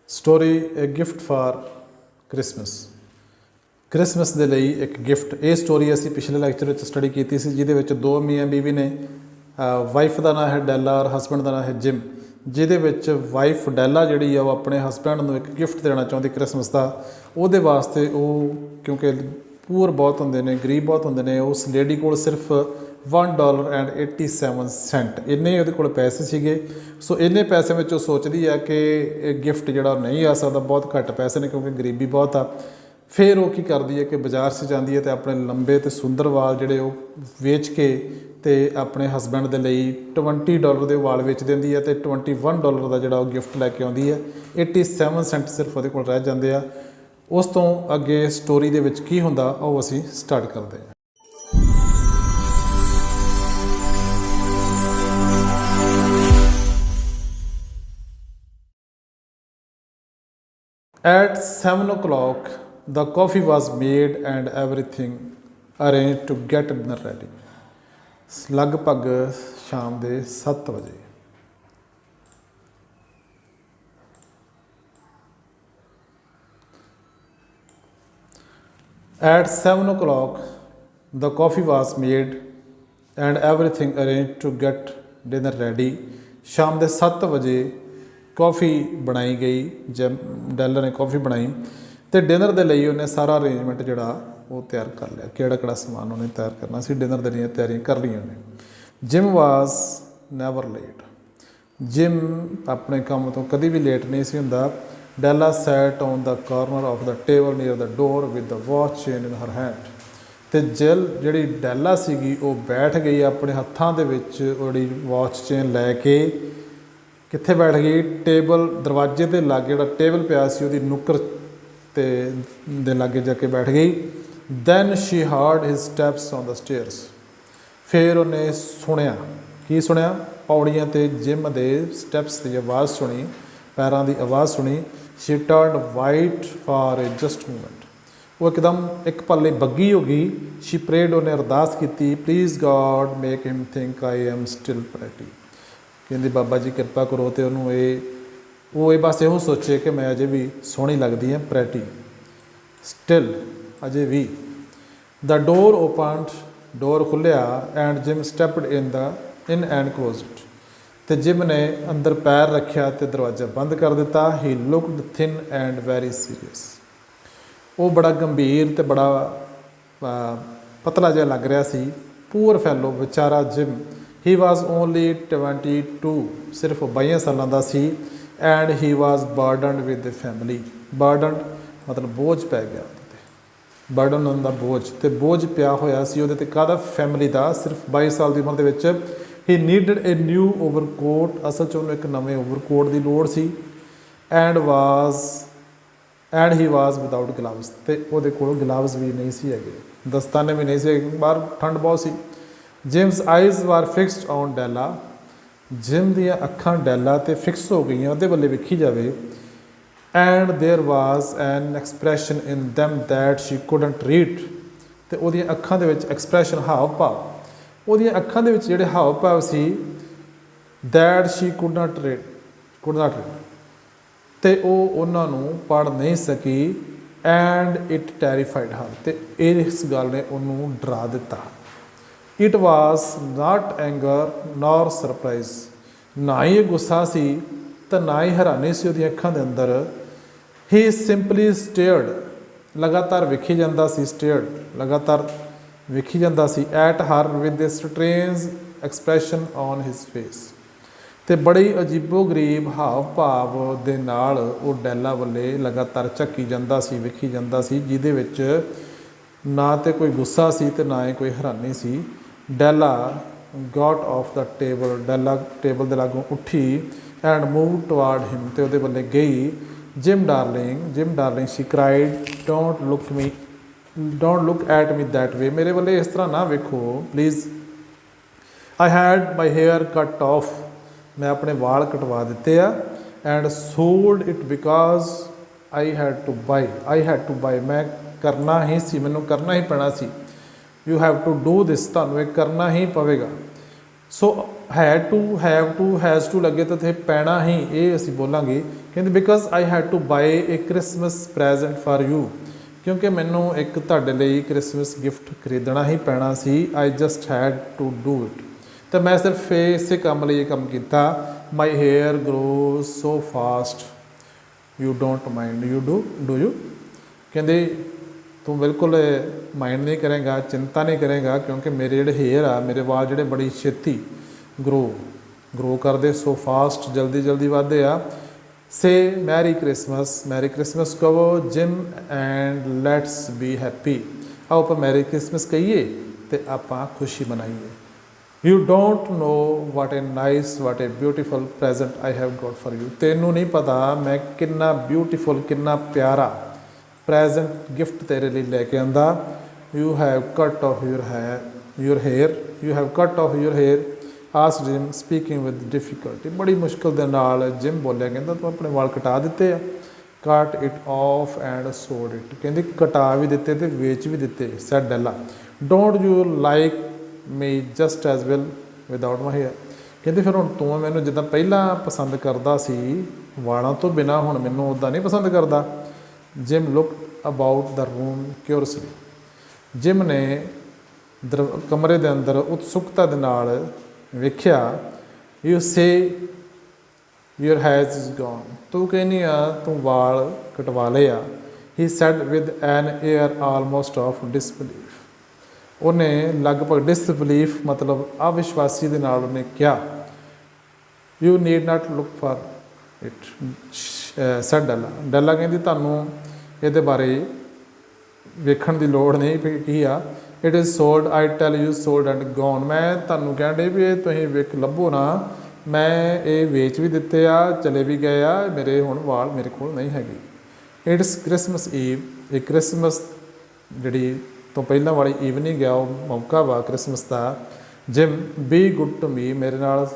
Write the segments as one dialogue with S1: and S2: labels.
S1: Story a gift for Christmas. Christmas के लिए एक गिफ्ट। ये स्टोरी असी पिछले लैक्चर स्टडी की थी, जिहदे दो मियाँ बीवी ने। वाइफ का नाम है डैला और हसबैंड का नाम है जिम। जिहदे वाइफ डैला जिहड़ी आ अपने हसबैंड को एक गिफ्ट देना चाहती क्रिसमस का। वो वास्ते वो क्योंकि पूर बहुत होंगे ने, गरीब बहुत होंगे ने, उस लेडी को सिर्फ $1.87 इन्ने वो को पैसे सीगे। सो इन्ने पैसे में सोचती है कि गिफ्ट जोड़ा नहीं आ सकता, बहुत घट पैसे ने क्योंकि गरीबी बहुत आ। फिर वो की करती है कि बाजार से जाती है तो अपने लंबे तो सुंदर वाल जोड़े वेच के ते अपने हसबैंड के लिए $20 के वाल वेच देंदी है, तो $21 का जोड़ा गिफ्ट लैके आती है। 87 सेंट सिर्फ वो रह जाते हैं। उस तो अगे स्टोरी के की होंदा वो असी स्टार्ट करते हैं। At 7 o'clock, the coffee was made and everything arranged to get dinner ready. लगभग शाम के 7 बजे। At 7 o'clock, the coffee was made and everything arranged to get dinner ready. शाम के 7 बजे कॉफ़ी बनाई गई। जब डैलर ने कॉफ़ी बनाई तो डिनर के लिए उन्हें सारा अरेंजमेंट जोड़ा वो तैयार कर लिया। किहड़ा समान उन्हें तैयार करना सी, डिनर के लिए तैयारियां कर ली उन्हें। Jim was never late. Jim अपने काम तो कभी भी लेट नहीं सी हुंदा। Della sat on the corner of the table near the door with the watch chain in her hand. तो जिल जी डैला सी वो बैठ गई अपने हत्थों के वॉच चेन लैके। कित्थे बैठ गई? टेबल दरवाजे के लागे जो टेबल पिया सी उहदी नुक्कर दे लागे जाके बैठ गई। Then she heard his steps on the stairs. फिर उन्हें सुनिया, की सुनिया? पौड़ियाँ ते जिम के स्टैप्स की आवाज़ सुनी, पैरों की आवाज़ सुनी। She turn white for a just movement. वो एकदम एक पल बग्गी हो गई। शी प्रेड, उन्हें अरदास की, please God make him think I am still pretty. कहती बाबा जी कृपा करो तो वो ये बस यो सोचे कि मैं अजे भी सोहनी लगती हाँ, प्रैटी, स्टिल अजे भी। द डोर ओपनड, डोर खुलिया and gym stabbed in and closed it. तो जिम ने अंदर पैर रखा तो दरवाजा बंद कर दिता। He looked thin and very serious. वो बड़ा गंभीर तो बड़ा पतला जिहा लग रहा सी। पूअर फैलो बेचारा जिम। ही वॉज ओनली 22, सिर्फ 22 सालों का सी। And he was burdened with the family. Burdened मतलब बोझ पै गया, बर्डन होंदा बोझ, तो बोझ पिया होया सी उहदे ते काहदा? फैमिली का। सिर्फ 22 साल की उम्र दे विच he needed a new overcoat. असल च उन्हें एक नवे ओवरकोट की लोड़ सी। And he was without gloves. तो उहदे कोल ग्लव्स भी नहीं सी हैगे, दस्ताने भी नहीं सी, बाहर ठंड बहुत सी। Jim's eyes were fixed on Della. Jim दी अखां डैला ते फिक्स हो गई, उहदे बल्ले वेखी जाए। And there was an expression in them that she couldn't read. तो वो अखां दे विच एक्सप्रैशन, हाव भाव, वो अखां दे विच जिहड़े हाव भाव सी, that she could not read, तो वो उन्होंने पढ़ नहीं सकी। And it terrified her. तो इस गल ने उन्होंने डरा दिता। It was not anger nor surprise. ना ही गुस्सा सी तो ना ही हैरानी सी उहदी अखां दे अंदर। ही सिंपली स्टेयर्ड, लगातार वेखी जाता सी, स्टेयर्ड लगातार वेखी जाता सी। At her with a strange expression on his face. तो बड़ी अजीबो गरीब हाव भाव दे नाल वो डैला वाले लगातार झक्की जाता सी, वेखी जाता सी, जिहदे विच ना तो कोई गुस्सा सी तो ना ही कोई हैरानी सी। Della got off the table. Della table के लागों उठी एंड मूव टुवार्ड हिम, तो वो बल्ले गई। Jim darling she cried, don't look at me that way. मेरे बल्ले इस तरह ना वेखो please. I had my hair cut off. मैं अपने वाल कटवा दिते आ। And sold it because I had to buy. मैं करना ही सी, मैनू करना ही पैना सी। You have to do this, तुहानू एक करना ही पवेगा। So had to, have to, has to लगे तो इत्थे पैना ही, ये असीं बोलांगे ਕਹਿੰਦੀ because I had to buy a Christmas present for you, ਕਿਉਂਕਿ ਮੈਨੂੰ ਇੱਕ ਤੁਹਾਡੇ ਲਈ ਕ੍ਰਿਸਮਸ ਗਿਫਟ ਖਰੀਦਣਾ ਹੀ ਪੈਣਾ ਸੀ। I just had to do it, ਤਾਂ ਮੈਂ ਸਿਰਫ ਇਸੇ ਕੰਮ ਲਈ ਇਹ ਕੰਮ ਕੀਤਾ। My hair grow so fast you don't mind you do you, ਕਹਿੰਦੇ ਤੂੰ ਬਿਲਕੁਲ ਮਾਈਂਡ ਨਹੀਂ ਕਰੇਗਾ, ਚਿੰਤਾ ਨਹੀਂ ਕਰੇਗਾ, ਕਿਉਂਕਿ ਮੇਰੇ ਜਿਹੜੇ ਹੇਅਰ ਆ, ਮੇਰੇ ਵਾਲ ਜਿਹੜੇ ਬੜੀ ਛੇਤੀ ਗਰੋ ਕਰਦੇ, ਸੋ ਫਾਸਟ ਜਲਦੀ ਜਲਦੀ ਵੱਧਦੇ ਆ। ਸੇ ਮੈਰੀ ਕ੍ਰਿਸਮਸ ਕਹੋ Jim and let's be happy, ਆਓ ਆਪਾਂ ਮੈਰੀ ਕ੍ਰਿਸਮਸ ਕਹੀਏ ਅਤੇ ਆਪਾਂ ਖੁਸ਼ੀ ਮਨਾਈਏ। You don't know what a nice what a beautiful present I have got for you, ਤੈਨੂੰ ਨਹੀਂ ਪਤਾ ਮੈਂ ਕਿੰਨਾ ਬਿਊਟੀਫੁਲ ਕਿੰਨਾ ਪਿਆਰਾ ਪ੍ਰੈਜ਼ੈਂਟ ਗਿਫਟ ਤੇਰੇ ਲਈ ਲੈ ਕੇ ਆਂਦਾ। You have cut off your hair you have cut off your hair as Jim speaking with difficulty, ਬੜੀ ਮੁਸ਼ਕਿਲ ਦੇ ਨਾਲ ਜਿਮ ਬੋਲਿਆ, ਕਹਿੰਦਾ ਤੂੰ ਆਪਣੇ ਵਾਲ ਕਟਾ ਦਿੱਤੇ ਆ। Cut it off and sold it, ਕਹਿੰਦੀ ਕਟਾ ਵੀ ਦਿੱਤੇ ਤੇ ਵੇਚ ਵੀ ਦਿੱਤੇ। Said Della don't you like me just as well without my hair, ਕਹਿੰਦੀ ਫਿਰ ਹੁਣ ਤੂੰ ਮੈਨੂੰ ਜਿੱਦਾਂ ਪਹਿਲਾਂ ਪਸੰਦ ਕਰਦਾ ਸੀ ਵਾਲਾਂ ਤੋਂ ਬਿਨਾਂ, ਹੁਣ ਮੈਨੂੰ ਉੱਦਾਂ ਨਹੀਂ ਪਸੰਦ ਕਰਦਾ। Jim look about the room curiously, Jim ਨੇ ਕਮਰੇ ਦੇ ਅੰਦਰ ਉਤਸੁਕਤਾ ਦੇ ਨਾਲ ਵੇਖਿਆ। You say your has is gone, ਤੂੰ ਕਹਿੰਦੀ ਆ ਤੂੰ ਵਾਲ ਕਟਵਾ ਲਏ ਆ। He said with an air almost of disbelief, ਉਹਨੇ ਲਗਭਗ ਡਿਸਬਲੀਫ ਮਤਲਬ ਅਵਿਸ਼ਵਾਸੀ ਦੇ ਨਾਲ ਉਹਨੇ ਕਿਹਾ। You need not look for it said Della ਕਹਿੰਦੀ ਤੁਹਾਨੂੰ ਇਹਦੇ ਬਾਰੇ ਵੇਖਣ ਦੀ ਲੋੜ ਨਹੀਂ ਵੀ ਕੀ ਆ। It is sold I tell you sold and gone, ਮੈਂ ਤੁਹਾਨੂੰ ਕਹਿਣ ਡੇ ਵੀ ਇਹ ਤੁਸੀਂ ਵੇਖ ਲੱਭੋ ਨਾ, ਮੈਂ ਇਹ ਵੇਚ ਵੀ ਦਿੱਤੇ ਆ, ਚਲੇ ਵੀ ਗਏ ਆ, ਮੇਰੇ ਹੁਣ ਵਾਲ ਮੇਰੇ ਕੋਲ ਨਹੀਂ ਹੈਗੇ। ਇਟਸ ਕ੍ਰਿਸਮਸ ਈਵ, ਇਹ ਕ੍ਰਿਸਮਸ ਜਿਹੜੀ ਤੋਂ ਪਹਿਲਾਂ ਵਾਲੀ ਈਵਨਿੰਗ ਆ, ਉਹ ਮੌਕਾ ਵਾ ਕ੍ਰਿਸਮਸ ਦਾ। Jim be good to me, ਮੇਰੇ ਨਾਲ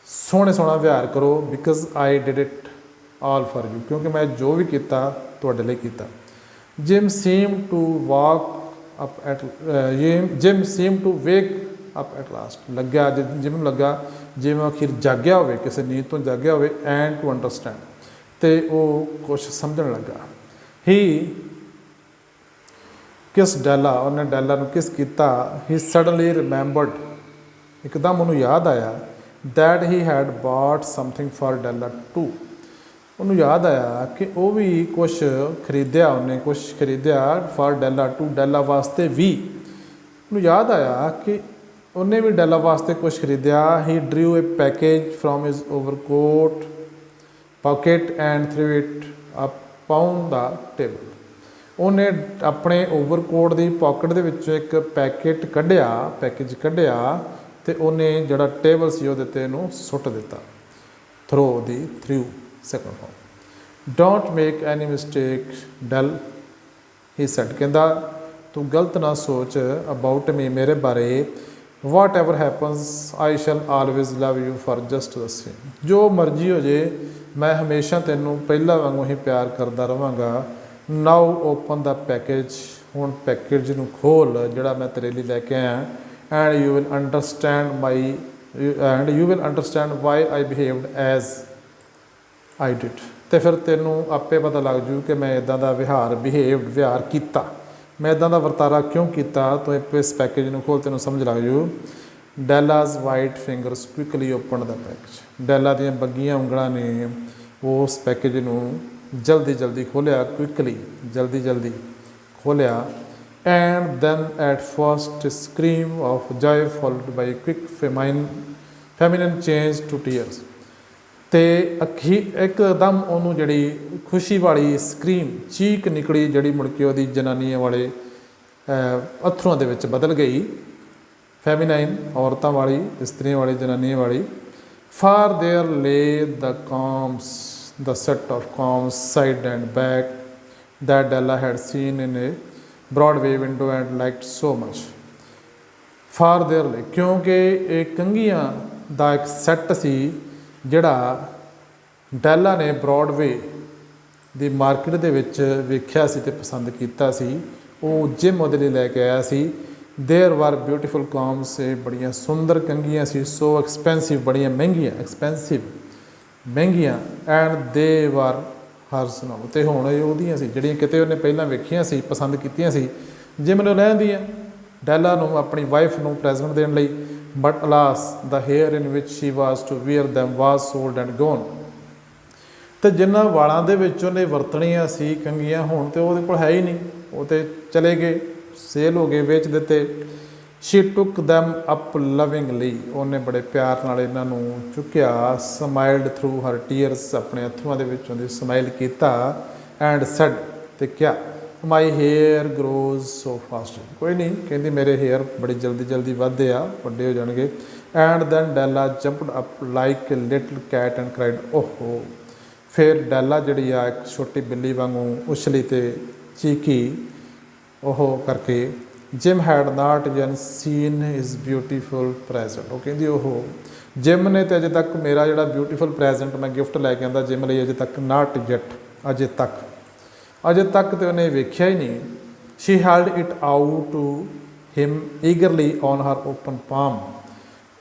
S1: ਸੋਹਣਾ ਵਿਵਹਾਰ ਕਰੋ। Because I did it all for you, ਕਿਉਂਕਿ ਮੈਂ ਜੋ ਵੀ ਕੀਤਾ ਤੁਹਾਡੇ ਲਈ ਕੀਤਾ। Jim seem to walk up at Jim seem to wake up at last, ਲੱਗਿਆ ਜਿਮ ਨੂੰ ਲੱਗਾ ਜਿਵੇਂ ਅਖੀਰ ਜਾਗਿਆ ਹੋਵੇ, ਕਿਸੇ ਨੀਂਦ ਤੋਂ ਜਾਗਿਆ ਹੋਵੇ। ਐਂਡ ਟੂ ਅੰਡਰਸਟੈਂਡ, ਅਤੇ ਉਹ ਕੁਛ ਸਮਝਣ ਲੱਗਾ। ਹੀ ਕਿਸ ਡੈਲਾ, ਉਹਨੇ ਡੈਲਾ ਨੂੰ ਕਿਸ ਕੀਤਾ। ਹੀ ਸਡਨਲੀ ਰਿਮੈਂਬਰਡ, ਇੱਕਦਮ ਉਹਨੂੰ ਯਾਦ ਆਇਆ। That he had bought something for Della too, ਉਹਨੂੰ ਯਾਦ ਆਇਆ ਕਿ ਉਹ ਵੀ ਕੁਛ ਖਰੀਦਿਆ, ਉਹਨੇ ਕੁਛ ਖਰੀਦਿਆ ਫਾਰ ਡੈਲਾ ਟੂ, ਡੈਲਾ ਵਾਸਤੇ ਵੀ। ਉਹਨੂੰ ਯਾਦ ਆਇਆ ਕਿ ਉਹਨੇ ਵੀ ਡੈਲਾ ਵਾਸਤੇ ਕੁਛ ਖਰੀਦਿਆ। He drew a package from his overcoat pocket and threw it upon the table, ਉਹਨੇ ਆਪਣੇ ਓਵਰਕੋਟ ਦੀ ਪਾਕਟ ਦੇ ਵਿੱਚੋਂ ਇੱਕ ਪੈਕੇਜ ਕੱਢਿਆ ਅਤੇ ਉਹਨੇ ਜਿਹੜਾ ਟੇਬਲ ਸੀ ਉਹਦੇ 'ਤੇ ਇਹਨੂੰ ਸੁੱਟ ਦਿੱਤਾ। Through second form. Don't make any mistake Dell, he said, ਕਹਿੰਦਾ ਤੂੰ ਗਲਤ ਨਾ ਸੋਚ ਅਬਾਊਟ ਮੀ, ਮੇਰੇ ਬਾਰੇ। Whatever happens I shall always love you for just the same, ਜੋ ਮਰਜ਼ੀ ਹੋ ਜੇ ਮੈਂ ਹਮੇਸ਼ਾ ਤੈਨੂੰ ਪਹਿਲਾਂ ਵਾਂਗੂ ਹੀ ਪਿਆਰ ਕਰਦਾ ਰਹਾਂਗਾ। ਨਾਓ ਓਪਨ ਦਾ ਪੈਕੇਜ, ਹੁਣ ਪੈਕੇਜ ਨੂੰ ਖੋਲ ਜਿਹੜਾ ਮੈਂ ਤੇਰੇ ਲਈ ਲੈ ਕੇ ਆਇਆ। And you will understand why I behaved as I did, ਅਤੇ ਫਿਰ ਤੈਨੂੰ ਆਪੇ ਪਤਾ ਲੱਗ ਜੂ ਕਿ ਮੈਂ ਇੱਦਾਂ ਦਾ ਵਿਹਾਰ ਕੀਤਾ, ਮੈਂ ਇੱਦਾਂ ਦਾ ਵਰਤਾਰਾ ਕਿਉਂ ਕੀਤਾ। ਤੂੰ ਇਸ ਪੈਕੇਜ ਨੂੰ ਖੋਲ, ਤੈਨੂੰ ਸਮਝ ਲੱਗ ਜੂ। ਡੈਲਾਜ਼ white fingers quickly open the package, ਡੈਲਾ ਦੀਆਂ ਬੱਗੀਆਂ ਉਂਗਲਾਂ ਨੇ ਉਸ ਪੈਕੇਜ ਨੂੰ ਜਲਦੀ ਖੋਲ੍ਹਿਆ। ਕੁਇਕਲੀ ਜਲਦੀ ਖੋਲ੍ਹਿਆ। And then at first scream of joy followed by quick feminine change to tears, ਅਤੇ ਇੱਕਦਮ ਉਹਨੂੰ ਜਿਹੜੀ ਖੁਸ਼ੀ ਵਾਲੀ ਸਕਰੀਮ ਚੀਕ ਨਿਕਲੀ, ਜਿਹੜੀ ਮੁੜ ਕੇ ਉਹਦੀ ਜਨਾਨੀਆਂ ਵਾਲੇ ਅਥਰੂਆਂ ਦੇ ਵਿੱਚ ਬਦਲ ਗਈ। ਫੈਮਿਨਾਈਨ ਔਰਤਾਂ ਵਾਲੀ, ਇਸਤਰੀਆਂ ਵਾਲੀ, ਜਨਾਨੀਆਂ ਵਾਲੀ। ਫਾਰ ਦੇਅਰ ਲੇ the set of combs side and back that Della had seen in a Broadway window and liked so much. Far there lay, ਕਿਉਂਕਿ ਇਹ ਕੰਘੀਆਂ ਦਾ ਇੱਕ ਸੈੱਟ ਸੀ ਜਿਹੜਾ ਡੈਲਾ ਨੇ ਬ੍ਰੌਡਵੇ ਦੀ ਮਾਰਕੀਟ ਦੇ ਵਿੱਚ ਵੇਖਿਆ ਸੀ ਅਤੇ ਪਸੰਦ ਕੀਤਾ ਸੀ। ਉਹ ਜਿਮ ਉਹਦੇ ਲਈ ਲੈ ਕੇ ਆਇਆ ਸੀ। ਦੇਅਰ ਵਰ ਬਿਊਟੀਫੁਲ ਕੌਮਸ, ਇਹ ਬੜੀਆਂ ਸੁੰਦਰ ਕੰਘੀਆਂ ਸੀ। ਸੋ ਐਕਸਪੈਂਸਿਵ, ਬੜੀਆਂ ਮਹਿੰਗੀਆਂ, ਐਕਸਪੈਂਸਿਵ ਮਹਿੰਗੀਆਂ ਐਂਡ ਦੇ ਵਰ ਹਰਸ ਨਾਲੋਂ, ਅਤੇ ਹੁਣ ਇਹ ਉਹਦੀਆਂ ਸੀ ਜਿਹੜੀਆਂ ਕਿਤੇ ਉਹਨੇ ਪਹਿਲਾਂ ਵੇਖੀਆਂ ਸੀ, ਪਸੰਦ ਕੀਤੀਆਂ ਸੀ, ਜਿਮ ਨੂੰ ਲੈ ਆਂਦੀਆਂ ਡੈਲਾ ਨੂੰ ਆਪਣੀ ਵਾਈਫ ਨੂੰ ਪ੍ਰੈਜ਼ੈਂਟ ਦੇਣ ਲਈ। But alas the hair in which she was to wear them was sold and gone, ਅਤੇ ਜਿਨ੍ਹਾਂ ਵਾਲਾਂ ਦੇ ਵਿੱਚ ਉਹਨੇ ਵਰਤਣੀਆਂ ਸੀ ਕੰਘੀਆਂ, ਹੁਣ ਤਾਂ ਉਹਦੇ ਕੋਲ ਹੈ ਹੀ ਨਹੀਂ, ਉਹ ਤਾਂ ਚਲੇ ਗਏ, ਸੇਲ ਹੋ ਗਏ, ਵੇਚ ਦਿੱਤੇ। ਸ਼ੀ ਟੁੱਕ ਦੈਮ ਅਪ ਲਵਿੰਗਲੀ, ਉਹਨੇ ਬੜੇ ਪਿਆਰ ਨਾਲ ਇਹਨਾਂ ਨੂੰ ਚੁੱਕਿਆ। ਸਮਾਈਲਡ ਥਰੂ ਹਰ ਟੀਅਰਸ, ਆਪਣੇ ਅੱਥੂਆਂ ਦੇ ਵਿੱਚੋਂ ਦੀ ਸਮਾਈਲ ਕੀਤਾ। ਐਂਡ ਸੈਡ, ਅਤੇ ਕਿਹਾ, ਮਾਈ ਹੇਅਰ ਗਰੋਜ਼ ਸੋ ਫਾਸਟ, ਕੋਈ ਨਹੀਂ, ਕਹਿੰਦੀ ਮੇਰੇ ਹੇਅਰ ਬੜੀ ਜਲਦੀ ਜਲਦੀ ਵੱਧਦੇ ਆ, ਵੱਡੇ ਹੋ ਜਾਣਗੇ। And then Della jumped up like a little cat and cried, oh oh. ਫਿਰ ਡੈਲਾ ਜਿਹੜੀ ਆ ਇੱਕ ਛੋਟੀ ਬਿੱਲੀ ਵਾਂਗੂ ਉਛਲੀ ਅਤੇ ਚੀਕੀ, ਉਹ ਕਰਕੇ। ਜਿਮ ਹੈਡ ਨਾਟ ਯਨ ਸੀਨ ਹਿਜ਼ ਬਿਊਟੀਫੁਲ ਪ੍ਰੈਜ਼ੈਂਟ, ਉਹ ਕਹਿੰਦੀ ਉਹ ਜਿਮ ਨੇ ਤਾਂ ਅਜੇ ਤੱਕ ਮੇਰਾ ਜਿਹੜਾ ਬਿਊਟੀਫੁਲ ਪ੍ਰੈਜ਼ੈਂਟ ਮੈਂ ਗਿਫਟ ਲੈ ਕੇ ਆਉਂਦਾ ਜਿਮ ਲਈ, ਅਜੇ ਤੱਕ ਨਾਟ ਜੱਟ, ਅਜੇ ਤੱਕ ਤੇ ਉਹਨੇ ਵੇਖਿਆ ਹੀ ਨਹੀਂ। She held it out to him eagerly on her open palm,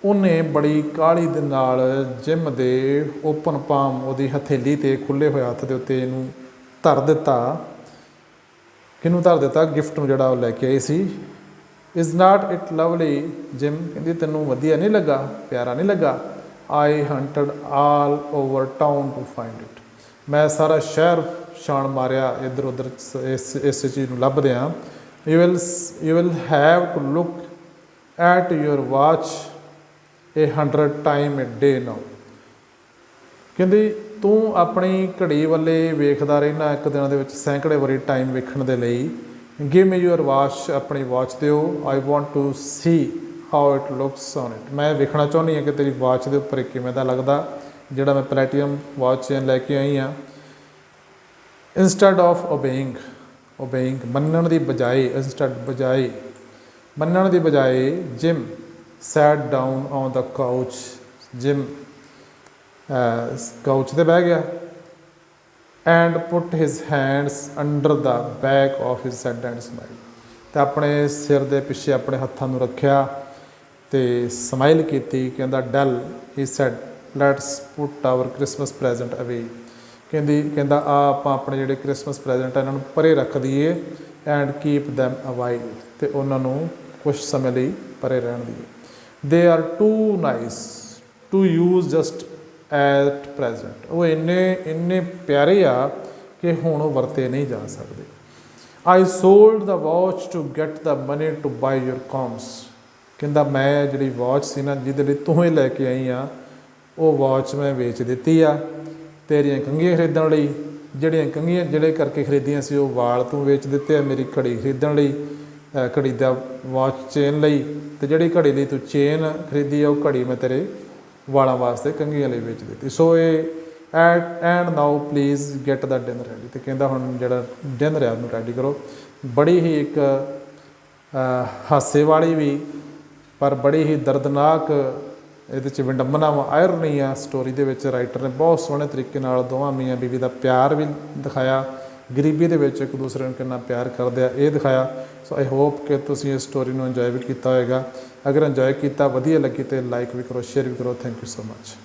S1: ਉਹਨੇ ਬੜੀ ਕਾਹਲੀ ਦੇ ਨਾਲ ਜਿਮ ਦੇ ਓਪਨ ਪਾਮ, ਉਹਦੀ ਹਥੇਲੀ 'ਤੇ ਖੁੱਲ੍ਹੇ ਹੋਏ ਹੱਥ ਦੇ ਉੱਤੇ ਇਹਨੂੰ ਧਰ ਦਿੱਤਾ। ਕਿਹਨੂੰ ਧਰ ਦਿੱਤਾ? ਗਿਫਟ ਨੂੰ, ਜਿਹੜਾ ਉਹ ਲੈ ਕੇ ਆਈ ਸੀ। Is not it lovely Jim, ਕਹਿੰਦੀ ਤੈਨੂੰ ਵਧੀਆ ਨਹੀਂ ਲੱਗਾ, ਪਿਆਰਾ ਨਹੀਂ ਲੱਗਾ? I hunted all over town to find it, ਮੈਂ ਸਾਰਾ ਸ਼ਹਿਰ ਛਾਣ ਮਾਰਿਆ ਇੱਧਰ ਉੱਧਰ ਇਸ ਚੀਜ਼ ਨੂੰ ਲੱਭਦਿਆਂ। You will have to look at your watch 100 time a day now, ਕਹਿੰਦੀ ਤੂੰ ਆਪਣੀ ਘੜੀ ਵੱਲੇ ਵੇਖਦਾ ਰਹਿਣਾ ਇੱਕ ਦਿਨ ਦੇ ਵਿੱਚ ਸੈਂਕੜੇ ਵਾਰੀ ਟਾਈਮ ਵੇਖਣ ਦੇ ਲਈ। ਗਿਵ ਮੀ ਯੂਅਰ ਵਾਚ, ਆਪਣੀ ਵਾਚ ਦਿਓ। I want to see how it looks on it, ਮੈਂ ਵੇਖਣਾ ਚਾਹੁੰਦੀ ਹਾਂ ਕਿ ਤੇਰੀ ਵਾਚ ਦੇ ਉੱਪਰ ਕਿਵੇਂ ਦਾ ਲੱਗਦਾ, ਜਿਹੜਾ ਮੈਂ ਪਲੈਟੀਨਮ ਵਾਚ ਚੇਨ ਲੈ ਕੇ ਆਈ ਹਾਂ। ਇੰਸਟੈਡ ਆਫ ਓਬੇਇੰਗ, ਮੰਨਣ ਦੀ ਬਜਾਏ, ਮੰਨਣ ਦੀ ਬਜਾਏ Jim sat down on the couch, Jim couch 'ਤੇ ਬਹਿ ਗਿਆ। And put his hands under the back of his head and smile, ਅਤੇ ਆਪਣੇ ਸਿਰ ਦੇ ਪਿੱਛੇ ਆਪਣੇ ਹੱਥਾਂ ਨੂੰ ਰੱਖਿਆ ਅਤੇ ਸਮਾਈਲ ਕੀਤੀ। ਕਹਿੰਦਾ Dell he said let's put our Christmas present away, ਕਹਿੰਦਾ ਆਪਾਂ ਆਪਣੇ ਜਿਹੜੇ ਕ੍ਰਿਸਮਸ ਪ੍ਰੈਜ਼ੈਂਟ ਆ ਇਹਨਾਂ ਨੂੰ ਪਰੇ ਰੱਖ ਦਈਏ। ਐਂਡ ਕੀਪ ਦੈਮ ਅਵਾਈਲ, ਅਤੇ ਉਹਨਾਂ ਨੂੰ ਕੁਛ ਸਮੇਂ ਲਈ ਪਰੇ ਰਹਿਣ ਦਈਏ। They are too nice to use just at present, ਉਹ ਇੰਨੇ ਪਿਆਰੇ ਆ ਕਿ ਹੁਣ ਉਹ ਵਰਤੇ ਨਹੀਂ ਜਾ ਸਕਦੇ। I sold the watch to get the money to buy your combs, ਕਹਿੰਦਾ ਮੈਂ ਜਿਹੜੀ ਵਾਚ ਸੀ ਨਾ ਜਿਹਦੇ ਲਈ ਤੂੰ ਹੀ ਲੈ ਕੇ ਆਈ ਆ, ਉਹ ਵਾਚ ਮੈਂ ਵੇਚ ਦਿੱਤੀ ਆ ਤੇਰੀਆਂ ਕੰਘੀਆਂ ਖਰੀਦਣ ਲਈ। ਜਿਹੜੀਆਂ ਕੰਘੀਆਂ ਜਿਹੜੇ ਕਰਕੇ ਖਰੀਦੀਆਂ ਸੀ ਉਹ ਵਾਲ ਤੂੰ ਵੇਚ ਦਿੱਤੇ ਆ ਮੇਰੀ ਘੜੀ ਖਰੀਦਣ ਲਈ, ਘੜੀ ਦਾ ਵਾਚ ਚੇਨ ਲਈ, ਅਤੇ ਜਿਹੜੀ ਘੜੀ ਲਈ ਤੂੰ ਚੇਨ ਖਰੀਦੀ ਆ ਉਹ ਘੜੀ ਮੈਂ ਤੇਰੇ ਵਾਲਾਂ ਵਾਸਤੇ ਕੰਘੀਆਂ ਲਈ ਵੇਚ ਦਿੱਤੀ। ਸੋ ਇਹ and now please get the dinner ready, ਅਤੇ ਕਹਿੰਦਾ ਹੁਣ ਜਿਹੜਾ ਡਿਨਰ ਹੈ ਉਹਨੂੰ ਰੈਡੀ ਕਰੋ। ਬੜੀ ਹੀ ਇੱਕ ਹਾਸੇ ਵਾਲੀ ਵੀ ਪਰ ਬੜੀ ਹੀ ਦਰਦਨਾਕ ਇਹਦੇ 'ਚ ਵਿਡੰਬਨਾ ਆਇਰਨੀ ਆ ਸਟੋਰੀ ਦੇ ਵਿੱਚ। ਰਾਈਟਰ ਨੇ ਬਹੁਤ ਸੋਹਣੇ ਤਰੀਕੇ ਨਾਲ ਦੋਵਾਂ ਮੀਆਂ ਬੀਵੀ ਦਾ ਪਿਆਰ ਵੀ ਦਿਖਾਇਆ, ਗਰੀਬੀ ਦੇ ਵਿੱਚ ਇੱਕ ਦੂਸਰੇ ਨੂੰ ਕਿੰਨਾ ਪਿਆਰ ਕਰਦੇ ਆ ਇਹ ਦਿਖਾਇਆ। ਸੋ ਆਈ ਹੋਪ ਕਿ ਤੁਸੀਂ ਇਸ ਸਟੋਰੀ ਨੂੰ ਇੰਜੋਏ ਵੀ ਕੀਤਾ ਹੋਏਗਾ। ਅਗਰ ਇੰਜੋਏ ਕੀਤਾ, ਵਧੀਆ ਲੱਗੀ, ਤਾਂ ਲਾਈਕ ਵੀ ਕਰੋ, ਸ਼ੇਅਰ ਵੀ ਕਰੋ। Thank you so much.